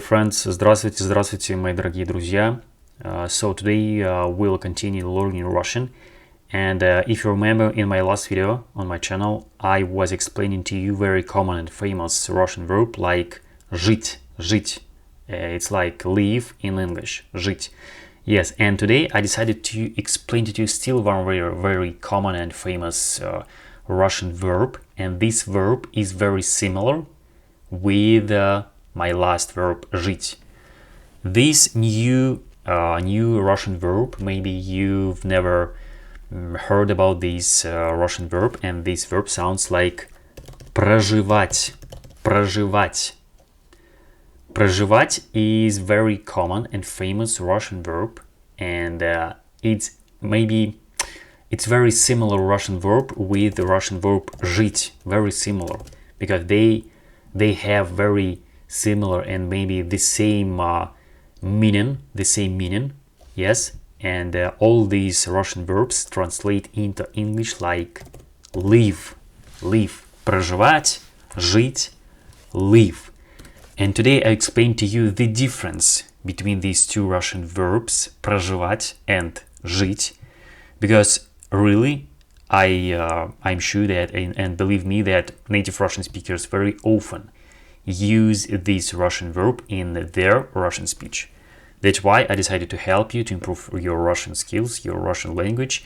Friends, здравствуйте, мои дорогие друзья. So today we'll continue learning Russian. And if you remember in my last video on my channel, I was explaining to you very common and famous Russian verb like жить. It's like live in English, жить. Yes, and today I decided to explain to you still one very common and famous Russian verb. And this verb is very similar with my last verb, жить. This new Russian verb, maybe you've never heard about this Russian verb, and this verb sounds like проживать. Проживать is very common and famous Russian verb, and it's very similar Russian verb with the Russian verb жить, very similar, because they have very similar and maybe the same meaning, yes, and all these Russian verbs translate into English like live, проживать, жить, live. And today I explain to you the difference between these two Russian verbs, проживать and жить, because really I'm sure that, and believe me, that native Russian speakers very often use this Russian verb in their Russian speech. That's why I decided to help you to improve your Russian skills, your Russian language,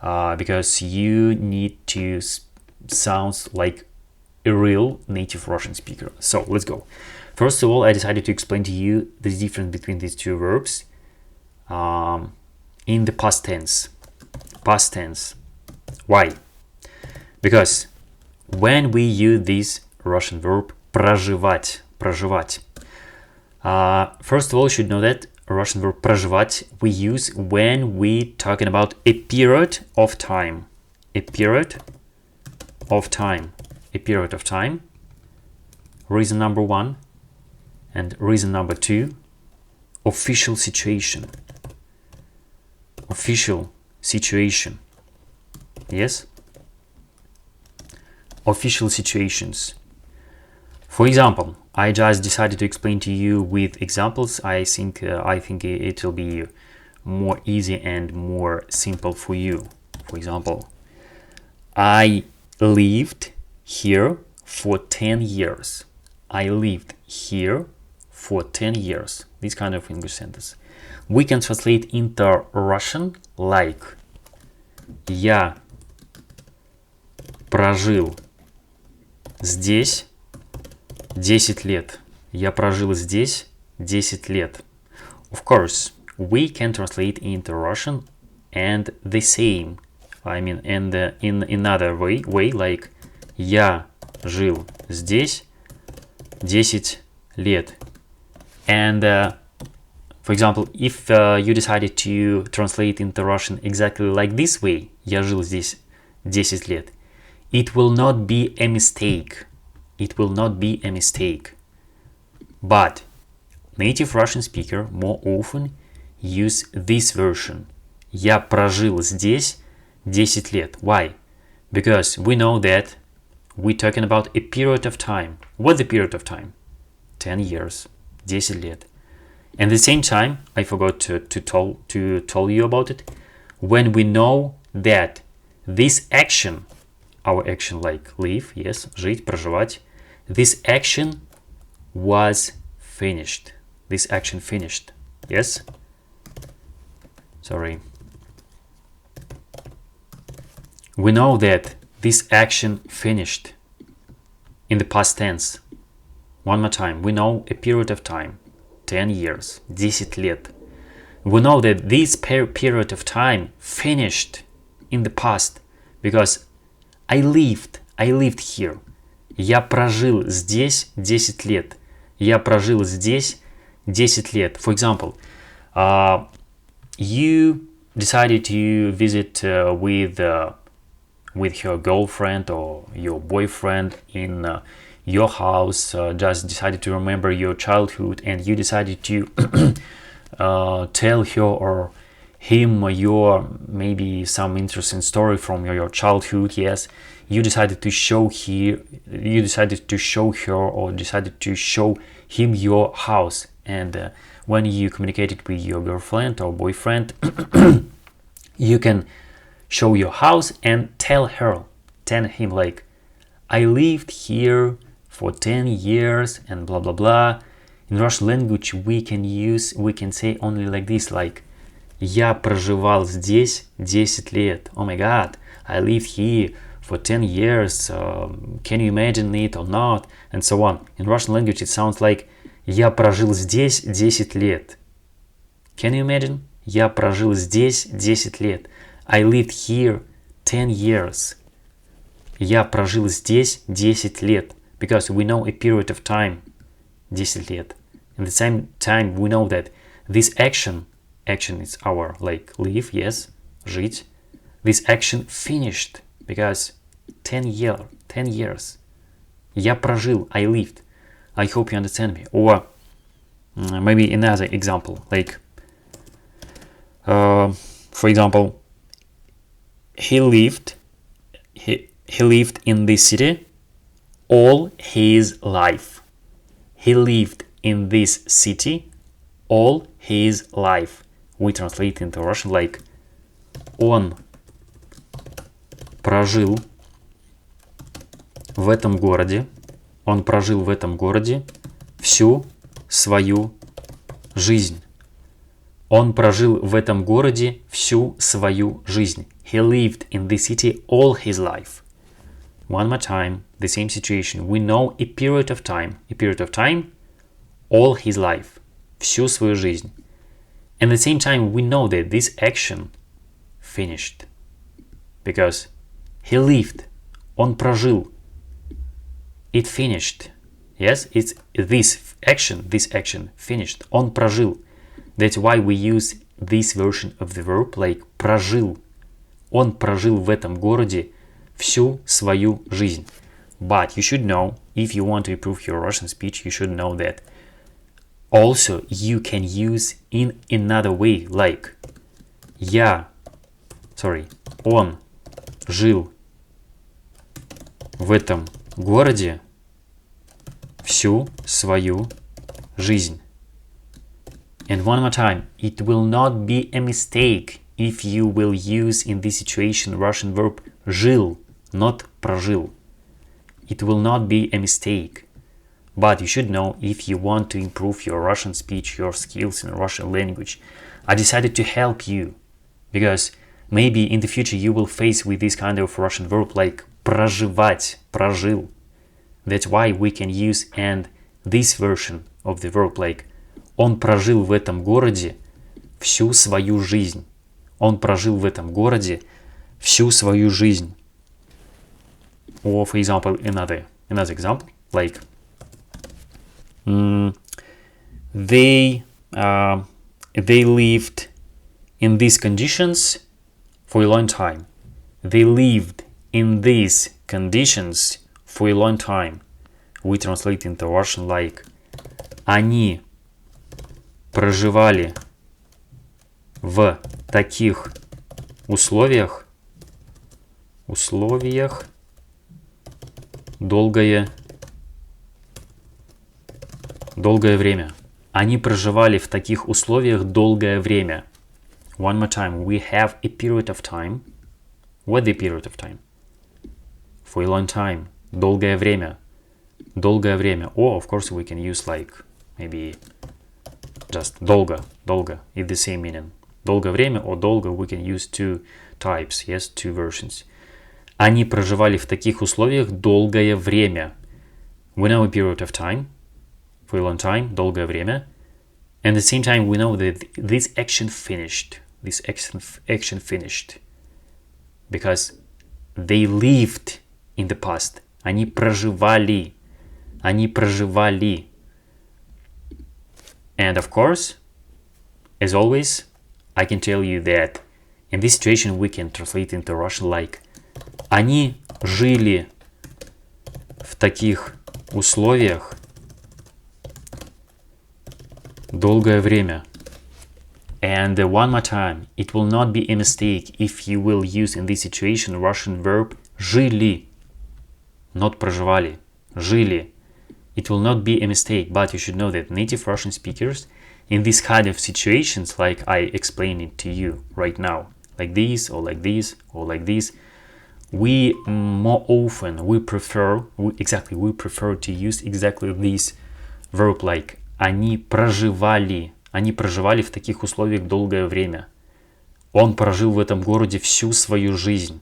because you need to sound like a real native Russian speaker. So let's go. First of all, I decided to explain to you the difference between these two verbs in the past tense. Why? Because when we use this Russian verb проживать, first of all, you should know that Russian verb проживать we use when we talking about a period of time. Reason number one. And reason number two, official situation. Yes? Official situations. For example, I just decided to explain to you with examples. I think it will be more easy and more simple for you. For example, I lived here for 10 years. This kind of English sentence. We can translate into Russian like я прожил здесь 10 лет. Я прожил здесь 10 лет. Of course, we can translate into Russian and the same. I mean, and in another way, like я жил здесь 10 лет. And for example, if you decided to translate into Russian exactly like this way, я жил здесь 10 лет, it will not be a mistake. But native Russian speaker more often use this version. Я прожил здесь 10 лет. Why? Because we know that we're talking about a period of time. What's the period of time? 10 years. 10 лет. And at the same time, I forgot to tell you about it. When we know that this action, our action like live, yes, жить, проживать, this action was finished. Yes? Sorry. We know that this action finished in the past tense. One more time. We know a period of time. 10 years. 10 лет. We know that this period of time finished in the past because I lived here. Я прожил здесь 10 лет. Я прожил здесь 10 лет. For example, you decided to visit with your girlfriend or your boyfriend in your house, just decided to remember your childhood, and you decided to tell her or him your maybe some interesting story from your childhood. Yes, you decided to show her or decided to show him your house. And when you communicated with your girlfriend or boyfriend, you can show your house and tell him like, I lived here for 10 years and blah blah blah. In Russian language we can say only like this, like я проживал здесь 10 лет. Oh my god, I lived here for 10 years. Can you imagine it or not? And so on. In Russian language it sounds like я прожил здесь 10 лет. Can you imagine? Я прожил здесь 10 лет. I lived here 10 years. Я прожил здесь 10 лет. Because we know a period of time. 10 лет. At the same time we know that this action is our like live, yes, жить. This action finished because 10 years. Я прожил, I lived. I hope you understand me. Or maybe another example, like for example, he lived in this city all his life. He lived in this city all his life. We translate into Russian like он прожил в этом городе всю свою жизнь. Он прожил в этом городе всю свою жизнь. He lived in this city all his life. One more time, the same situation. We know a period of time, all his life, всю свою жизнь. And at the same time, we know that this action finished. Because he lived, он прожил. It finished. Yes, it's this action finished. Он прожил. That's why we use this version of the verb like прожил. Он прожил в этом городе всю свою жизнь. But you should know, if you want to improve your Russian speech, you should know that also you can use in another way, like он жил в этом городе всю свою жизнь. And one more time, it will not be a mistake if you will use in this situation Russian verb жил, not прожил. It will not be a mistake. But you should know, if you want to improve your Russian speech, your skills in Russian language, I decided to help you. Because maybe in the future you will face with this kind of Russian verb like проживать, прожил. That's why we can use and this version of the verb like он прожил в этом городе всю свою жизнь. Он прожил в этом городе всю свою жизнь. Or for example, another example, like they lived in these conditions for a long time. They lived in these conditions for a long time. We translate into Russian like они проживали в таких условиях долгое время. Они проживали в таких условиях долгое время. One more time. We have a period of time. What the period of time? For a long time. Долгое время. Долгое время. Or, of course, we can use like maybe just долго. It's the same meaning. Долгое время or долго we can use two types. Yes, two versions. Они проживали в таких условиях долгое время. We know a period of time. For a long time, долгое время. And at the same time, we know that this action finished. This action finished. Because they lived in the past. Они проживали. And of course, as always, I can tell you that in this situation we can translate into Russian like они жили в таких условиях долгое время. And one more time, it will not be a mistake if you will use in this situation Russian verb жили, not проживали, жили. it will not be a mistake, but you should know that native Russian speakers in these kind of situations, like I explained it to you right now, like this or like this or like this, we more often we prefer to use exactly this verb, like они проживали в таких условиях долгое время. Он прожил в этом городе всю свою жизнь.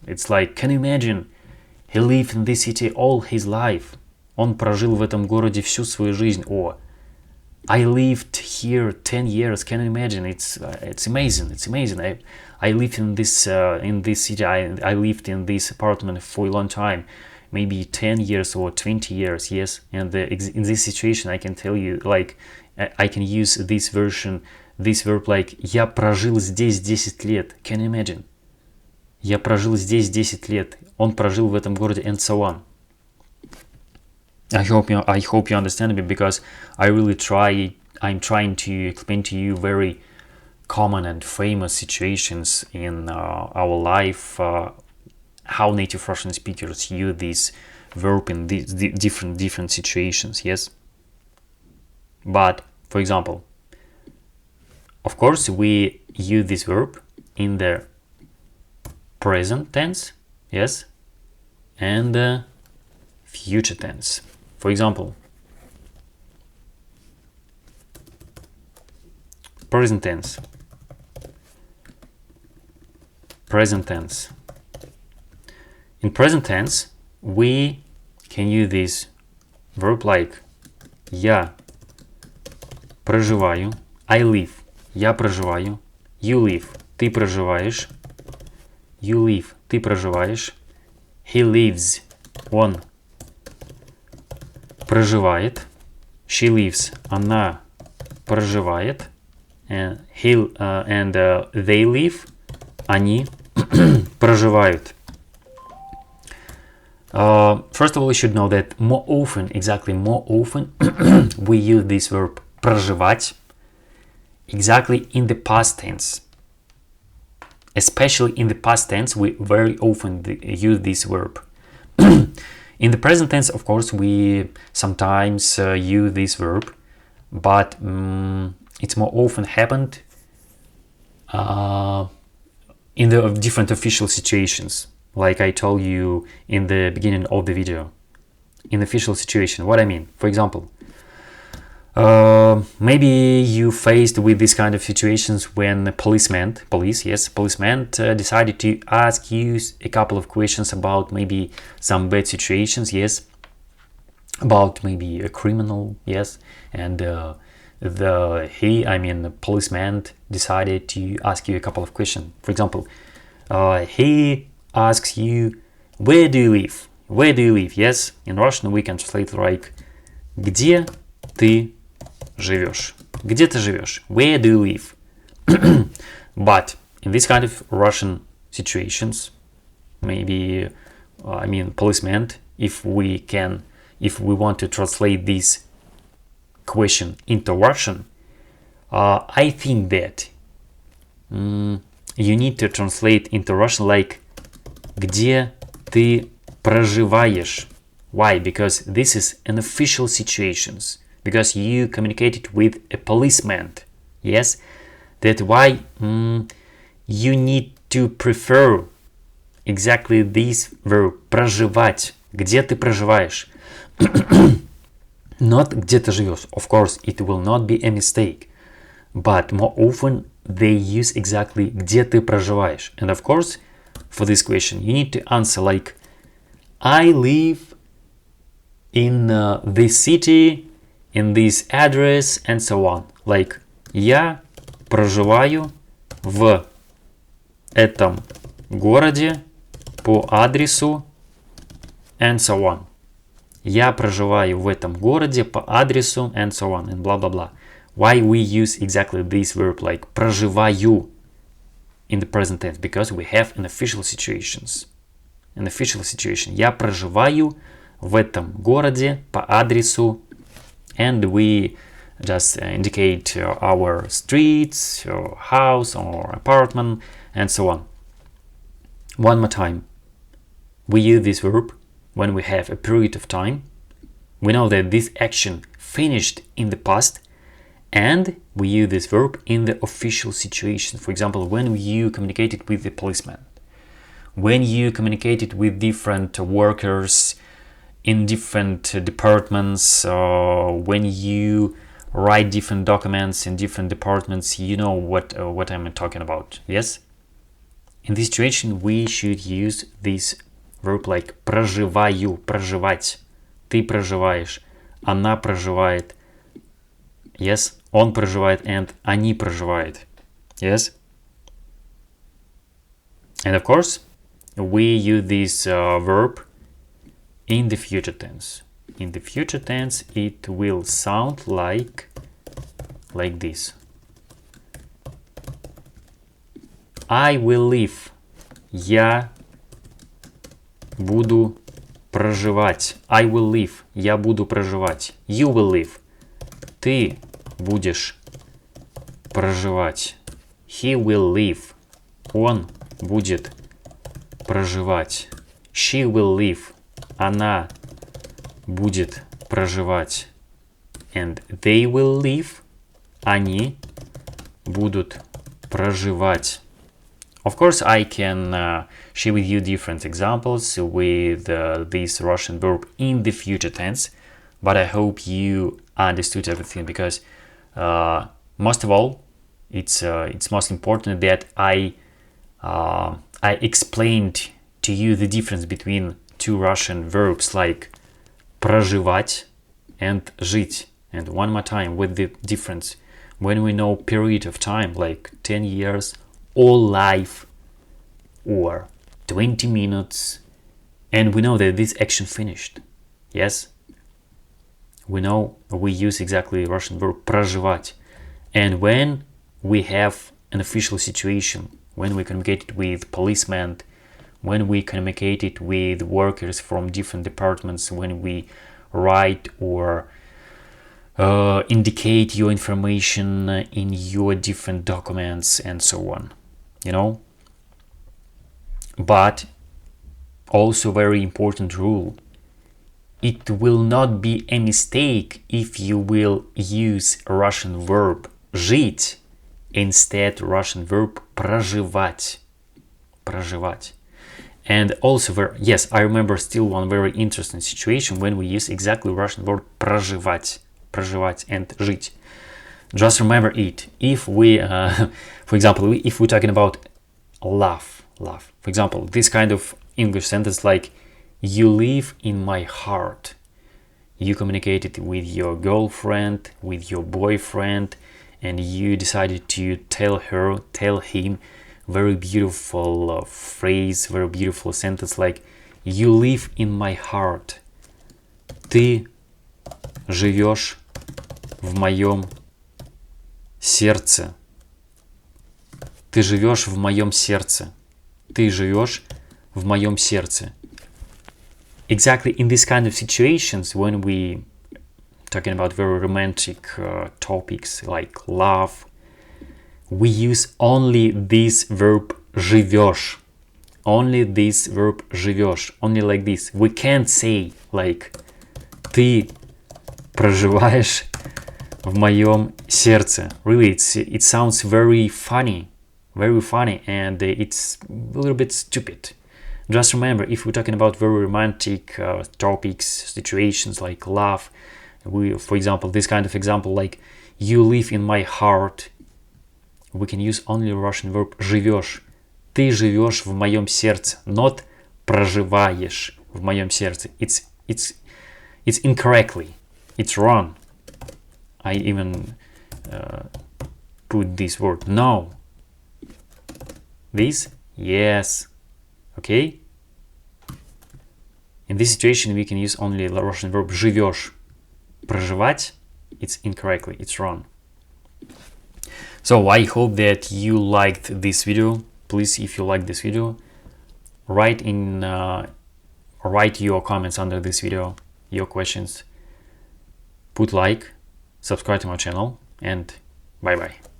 It's like, can you imagine? He lived in this city all his life. Он прожил в этом городе всю свою жизнь. Or I lived here 10 years. Can you imagine? It's amazing. It's amazing. I lived in this city. I lived in this apartment for a long time, maybe 10 years or 20 years. Yes, and in this situation, I can tell you, like, I can use this verb like я прожил здесь 10 лет. Can you imagine? Я прожил здесь 10 лет. Он прожил в этом городе, and so on. I hope you understand me, because I'm trying to explain to you very common and famous situations in our life, how native Russian speakers use this verb in these different situations. Yes, but for example, of course, we use this verb in the present tense, yes, and future tense. For example, present tense. In present tense, we can use this verb like я проживаю, I live, я проживаю, you live, ты проживаешь, you live, ты проживаешь, he lives, он проживает, she lives, она проживает, and they live, они проживают. First of all, you should know that more often we use this verb проживать exactly in the past tense. Especially in the past tense, we very often use this verb. In the present tense, of course, we sometimes use this verb, but it's more often happened in the different official situations, like I told you in the beginning of the video. In the official situation, what I mean, for example, maybe you faced with this kind of situations when policeman decided to ask you a couple of questions about maybe some bad situations, yes, about maybe a criminal, yes, and the policeman decided to ask you a couple of questions. For example, he asks you, where do you live? Where do you live? Yes, in Russian we can translate like где ты живешь? Где ты живешь? Where do you live? But in this kind of Russian situations, maybe policeman, if we want to translate this question into Russian, I think that you need to translate into Russian like где ты проживаешь? Why? Because this is an official situations. Because you communicated with a policeman. Yes, that's why you need to prefer exactly this verb проживать. Где ты проживаешь? Not где ты живешь. Of course, it will not be a mistake. But more often they use exactly где ты проживаешь. And of course, for this question, you need to answer like I live in this city, in this address, and so on. Like я проживаю в этом городе по адресу, and so on. Я проживаю в этом городе по адресу, and so on, and blah blah blah. Why we use exactly this verb like проживаю in the present tense? Because we have an official situations. An official situation. Я проживаю в этом городе по адресу, and we just indicate our streets, or house, or apartment, and so on. One more time. We use this verb when we have a period of time we know that this action finished in the past, and we use this verb in the official situation. For example, when you communicated with the policeman, when you communicated with different workers in different departments, when you write different documents in different departments, you know what I'm talking about, yes? In this situation, we should use this verb like проживаю, проживать. Ты проживаешь, она проживает, yes? Он проживает and они проживают, yes? And of course, we use this verb in the future tense. In the future tense, it will sound like this. I will live. Я буду проживать. I will live. Я буду проживать. You will live. Ты будешь проживать. He will live. Он будет проживать. She will live. Она будет проживать. And they will live. Они будут проживать. Of course, I can share with you different examples with this Russian verb in the future tense, but I hope you understood everything, because most of all, it's most important that I explained to you the difference between two Russian verbs like проживать and жить. And one more time, with the difference, when we know period of time like 10 years or life or 20 minutes, and we know that this action finished, yes, we know we use exactly Russian verb проживать. And when we have an official situation, when we communicated with policemen, when we communicated with workers from different departments, when we write or indicate your information in your different documents and so on, you know. But also very important rule, it will not be a mistake if you will use Russian verb жить instead Russian verb проживать. Проживать. And also, yes, I remember still one very interesting situation when we use exactly Russian word проживать, проживать and жить. Just remember it. If we, for example, if we're talking about love, for example, this kind of English sentence like you live in my heart. You communicated with your girlfriend, with your boyfriend, and you decided to tell him very beautiful phrase, very beautiful sentence like you live in my heart. Ты живешь в моем сердце. Ты живешь в моем сердце. Ты живешь в моем сердце. Exactly in this kind of situations, when we talking about very romantic topics like love, we use only this verb живешь. Only this verb живешь. Only like this. We can't say like ты проживаешь в моем сердце. Really, it sounds very funny, and it's a little bit stupid. Just remember, if we're talking about very romantic topics, situations like love, for example, this kind of example like you live in my heart, we can use only Russian verb живешь. Ты живешь в моем сердце, not проживаешь в моем сердце. It's incorrectly. It's wrong. I even put this word. No. This? Yes. Okay? In this situation, we can use only the Russian verb живешь. Проживать, it's incorrectly. It's wrong. So I hope that you liked this video. Please, if you like this video, write your comments under this video, your questions. Put like, subscribe to my channel, and bye bye.